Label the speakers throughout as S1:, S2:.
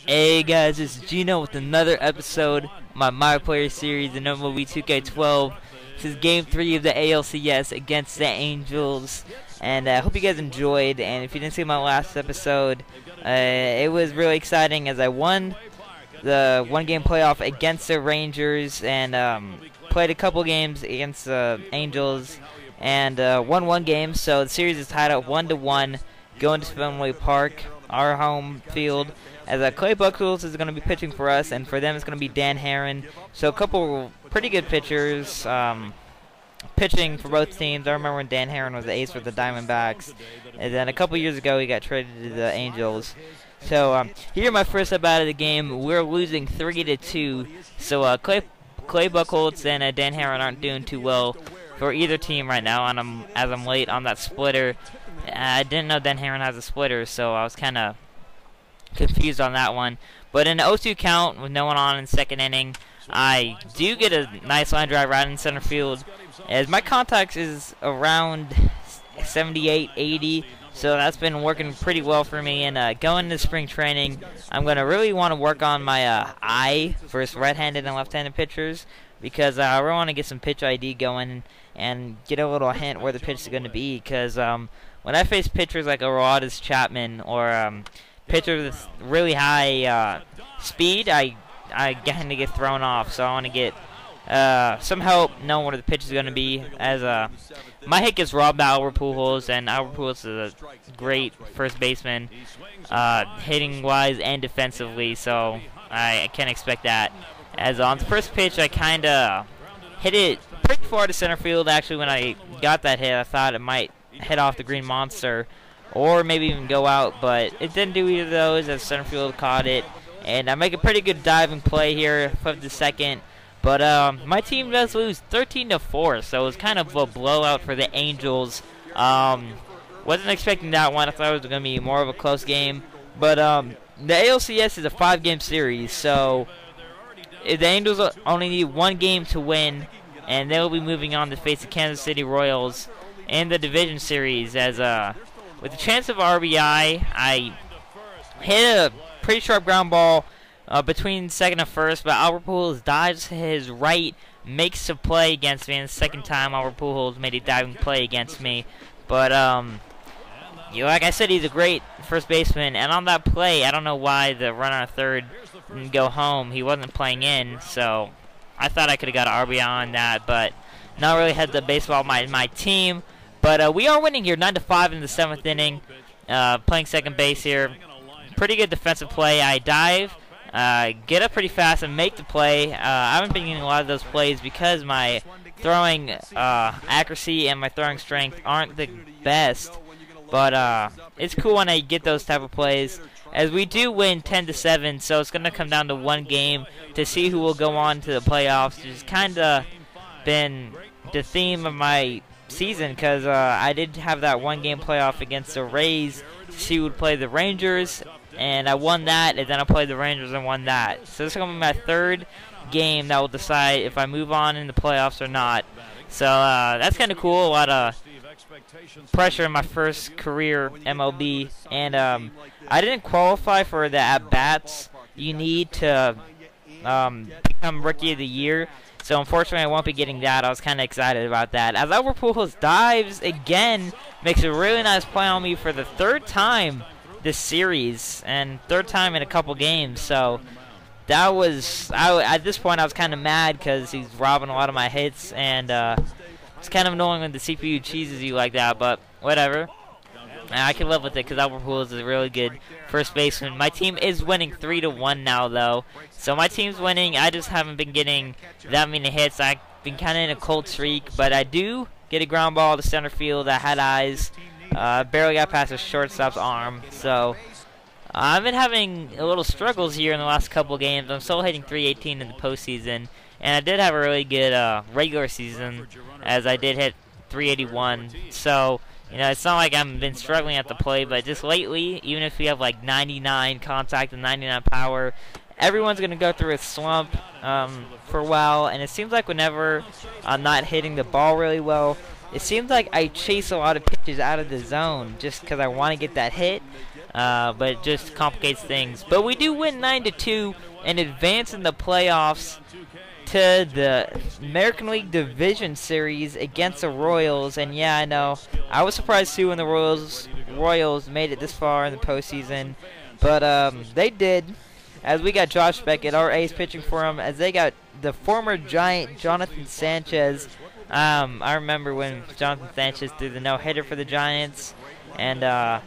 S1: Hey guys, it's Gino with another episode of my Player series in MLB 2K12. This is Game 3 of the ALCS against the Angels, and I hope you guys enjoyed. And if you didn't see my last episode, it was really exciting as I won the one-game playoff against the Rangers and played a couple games against the Angels and won one game. So the series is tied up 1-1 going to Fenway Park, our home field, as Clay Buchholz is going to be pitching for us, and for them it's going to be Dan Herron. So a couple pretty good pitchers pitching for both teams. I remember when Dan Herron was the ace for the Diamondbacks, and then a couple years ago he got traded to the Angels. So here my first up out of the game, we're losing 3-2. So Clay Buchholz and Dan Herron aren't doing too well for either team right now, and as I'm late on that splitter. I didn't know Dan Herron has a splitter, so I was kind of confused on that one. But in an 0-2 count with no one on in the second inning, I do get a nice line drive right in center field, as my contacts is around 78, 80, so that's been working pretty well for me. And going into spring training, I'm going to really want to work on my eye versus right-handed and left-handed pitchers, because I really want to get some pitch ID going and get a little hint where the pitch is going to be. Because when I face pitchers like Aroldis Chapman or pitchers with really high speed, I tend to get thrown off. So I want to get some help knowing where the pitch is going to be, as my hit gets robbed by Albert Pujols, and Albert Pujols is a great first baseman, hitting wise and defensively, so I can't expect that. As on the first pitch, I kind of hit it pretty far to center field. Actually, when I got that hit, I thought it might hit off the green monster or maybe even go out, but it didn't do either of those, as center field caught it. And I make a pretty good diving play here, flip to second. But my team does lose 13-4, so it was kind of a blowout for the Angels. Wasn't expecting that one. I thought it was going to be more of a close game. But the ALCS is a 5-game series, so the Angels only need one game to win, and they'll be moving on to face the Kansas City Royals in the division series. As with the chance of RBI, I hit a pretty sharp ground ball between second and first, but Albert Pujols dives his right, makes a play against me, and the second time Albert Pujols made a diving play against me. But like I said, he's a great first baseman, and on that play, I don't know why the runner on third didn't go home. He wasn't playing in, so I thought I could have got an RBI on that, but not really had the baseball my team. But we are winning here, 9-5 in the 7th inning, playing second base here. Pretty good defensive play. I dive, get up pretty fast, and make the play. I haven't been getting a lot of those plays because my throwing accuracy and my throwing strength aren't the best. But it's cool when I get those type of plays, as we do win 10-7, so it's going to come down to one game to see who will go on to the playoffs. It's kind of been the theme of my season, because I did have that one-game playoff against the Rays to see who would play the Rangers, and I won that, and then I played the Rangers and won that. So this is going to be my third game that will decide if I move on in the playoffs or not. So that's kind of cool. A lot of pressure in my first career MLB, and I didn't qualify for the at-bats you need to become Rookie of the Year, so unfortunately I won't be getting that. I was kind of excited about that, as Albert Pujols dives again, makes a really nice play on me for the third time this series, and third time in a couple games. So that was, at this point I was kind of mad because he's robbing a lot of my hits, and it's kind of annoying when the CPU cheeses you like that, but whatever. I can live with it because Albert Pujols is a really good first baseman. My team is winning 3-1 now, though. So my team's winning. I just haven't been getting that many hits. I've been kind of in a cold streak, but I do get a ground ball to center field. I had eyes. Barely got past the shortstop's arm. So I've been having a little struggles here in the last couple games. I'm still hitting 318 in the postseason, and I did have a really good regular season, as I did hit 381. So you know, it's not like I've been struggling at the plate, but just lately, even if we have like 99 contact and 99 power, everyone's going to go through a slump for a while. And it seems like whenever I'm not hitting the ball really well, it seems like I chase a lot of pitches out of the zone just because I want to get that hit. but it just complicates things. But we do win 9-2 and advance in the playoffs to the American League Division Series against the Royals. And yeah, I know, I was surprised too when the Royals made it this far in the postseason, but they did, as we got Josh Beckett, our ace, pitching for them, as they got the former Giant Jonathan Sanchez. I remember when Jonathan Sanchez threw the no-hitter for the Giants, and my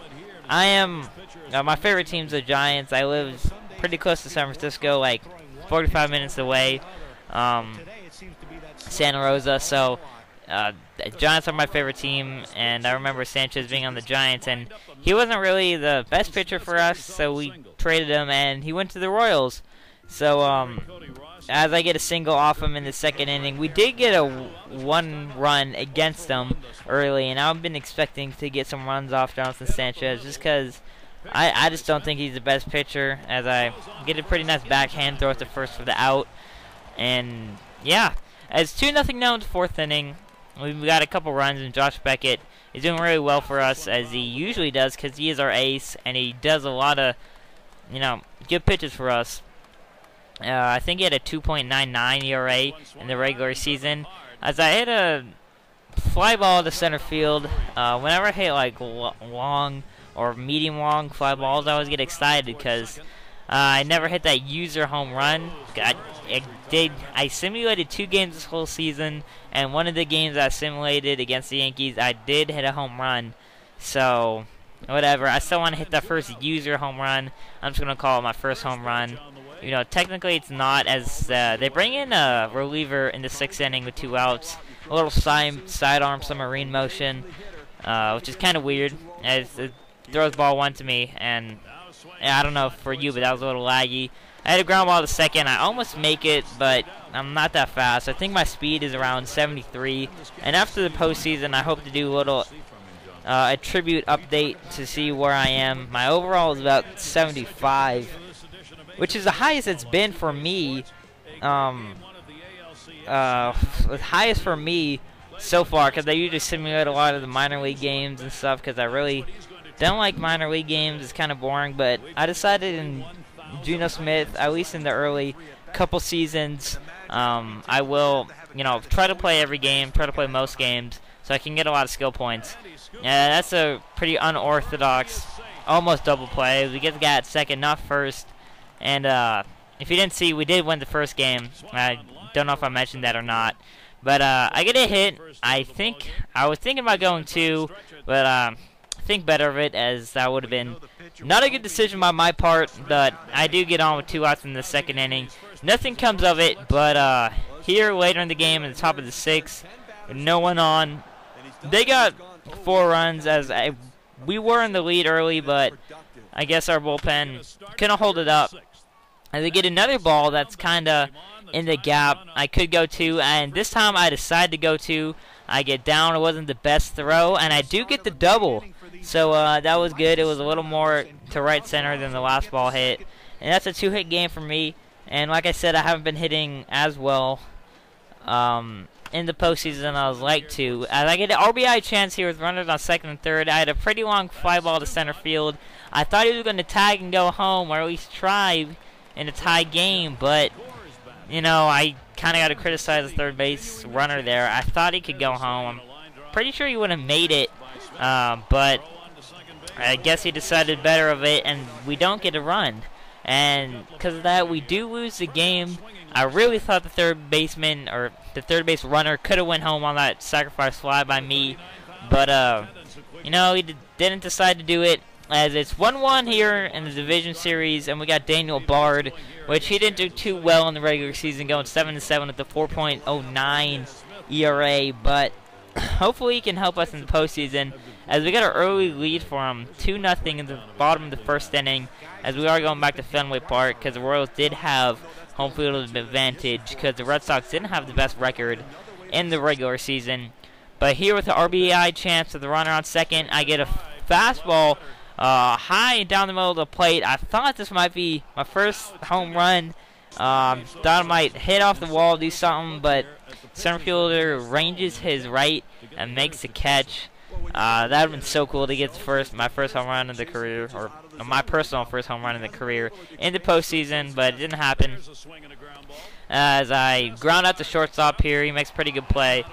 S1: favorite team's the Giants. I live pretty close to San Francisco, like 45 minutes away, Santa Rosa, so the Giants are my favorite team, and I remember Sanchez being on the Giants, and he wasn't really the best pitcher for us, so we traded him, and he went to the Royals. So, as I get a single off him in the second inning, we did get a 1 run against them early, and I've been expecting to get some runs off Jonathan Sanchez, just because I just don't think he's the best pitcher, as I get a pretty nice backhand throw at the first for the out. And yeah, as 2-0 now in the 4th inning, we've got a couple runs, and Josh Beckett is doing really well for us, as he usually does, because he is our ace, and he does a lot of, good pitches for us. I think he had a 2.99 ERA in the regular season, as I hit a fly ball to center field. Whenever I hit like long or medium long fly balls, I always get excited, because I never hit that user home run. I simulated 2 games this whole season, and one of the games I simulated against the Yankees, I did hit a home run. So, whatever. I still want to hit that first user home run. I'm just going to call it my first home run. Technically it's not, as they bring in a reliever in the 6th inning with 2 outs. A little sidearm submarine motion, which is kind of weird, as it throws ball 1 to me, and I don't know for you, but that was a little laggy. I had a ground ball to second. I almost make it, but I'm not that fast. I think my speed is around 73. And after the postseason, I hope to do a little a tribute update to see where I am. My overall is about 75, which is the highest it's been for me. The highest for me so far, because I usually simulate a lot of the minor league games and stuff, because I really don't like minor league games. It's kind of boring, but I decided in Geno Smith, at least in the early couple seasons, I will, try to play every game, try to play most games, so I can get a lot of skill points. That's a pretty unorthodox, almost double play. We get the guy at second, not first, and if you didn't see, we did win the first game. I don't know if I mentioned that or not, but I get a hit. I was thinking about going 2, but think better of it, as that would have been not a good decision by my part, but I do get on with 2 outs in the 2nd inning. Nothing comes of it, but here later in the game, in the top of the 6th, with no one on, they got 4 runs, as we were in the lead early, but I guess our bullpen couldn't hold it up. And they get another ball that's kind of in the gap. I could go 2, and this time I decide to go 2. I get down. It wasn't the best throw, and I do get the double. So that was good. It was a little more to right center than the last ball hit. And that's a 2-hit game for me. And like I said, I haven't been hitting as well in the postseason than I was like to. As I get an RBI chance here with runners on 2nd and 3rd, I had a pretty long fly ball to center field. I thought he was going to tag and go home, or at least try in a tie game. But, I kind of got to criticize the third base runner there. I thought he could go home. I'm pretty sure he would have made it. But I guess he decided better of it, and we don't get a run. And because of that, we do lose the game. I really thought the third baseman, or the third base runner, could have went home on that sacrifice fly by me. But, he didn't decide to do it, as it's 1-1 here in the division series, and we got Daniel Bard, which he didn't do too well in the regular season, going 7-7 at the 4.09 ERA, but hopefully he can help us in the postseason, as we got an early lead for him, 2-0 in the bottom of the 1st inning, as we are going back to Fenway Park, because the Royals did have home field advantage, because the Red Sox didn't have the best record in the regular season. But here with the RBI chance of the runner on 2nd, I get a fastball high down the middle of the plate. I thought this might be my first home run. Thought I might hit off the wall, do something, but center fielder ranges his right and makes the catch. That would have been so cool to get my first home run of the career, or my personal first home run in the career in the postseason, but it didn't happen. As I ground out the shortstop here, he makes a pretty good play,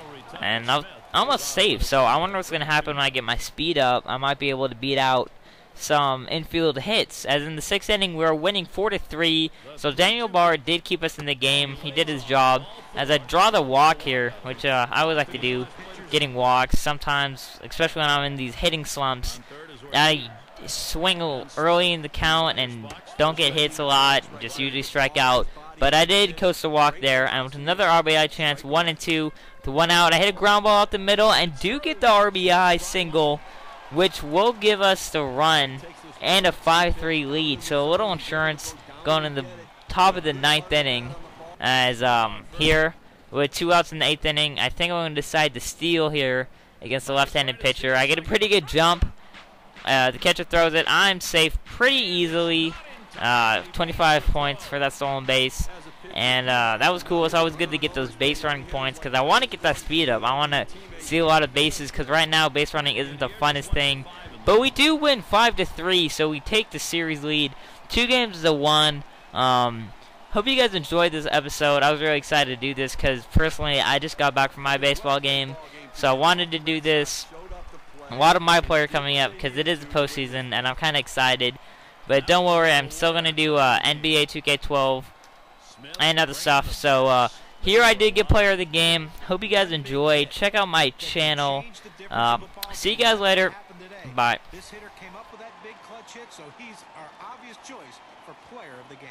S1: and I'm almost safe. So I wonder what's going to happen when I get my speed up. I might be able to beat out some infield hits. As in the 6th inning, we were winning 4-3. So Daniel Barr did keep us in the game. He did his job. As I draw the walk here, which I would like to do, getting walks sometimes, especially when I'm in these hitting slumps. I swing early in the count and don't get hits a lot. Just usually strike out. But I did coast a walk there, and with another RBI chance, 1-2 to 1 out. I hit a ground ball out the middle and do get the RBI single, which will give us the run and a 5-3 lead. So a little insurance going in the top of the 9th inning. As here with 2 outs in the 8th inning, I think I'm going to decide to steal here against the left-handed pitcher. I get a pretty good jump. The catcher throws it. I'm safe pretty easily. 25 points for that stolen base, and that was cool. It's always good to get those base running points because I want to get that speed up. I want to see a lot of bases because right now base running isn't the funnest thing. But we do win 5-3, so we take the series lead 2-1. Hope you guys enjoyed this episode. I was really excited to do this because personally I just got back from my baseball game, so I wanted to do this. A lot of my player coming up because it is the postseason, and I'm kind of excited. But don't worry, I'm still going to do NBA 2K12 and other stuff. So here I did get player of the game. Hope you guys enjoyed. Check out my channel. See you guys later. Bye.
S2: This hitter came up with that big clutch hit, so he's our obvious choice for player of the game.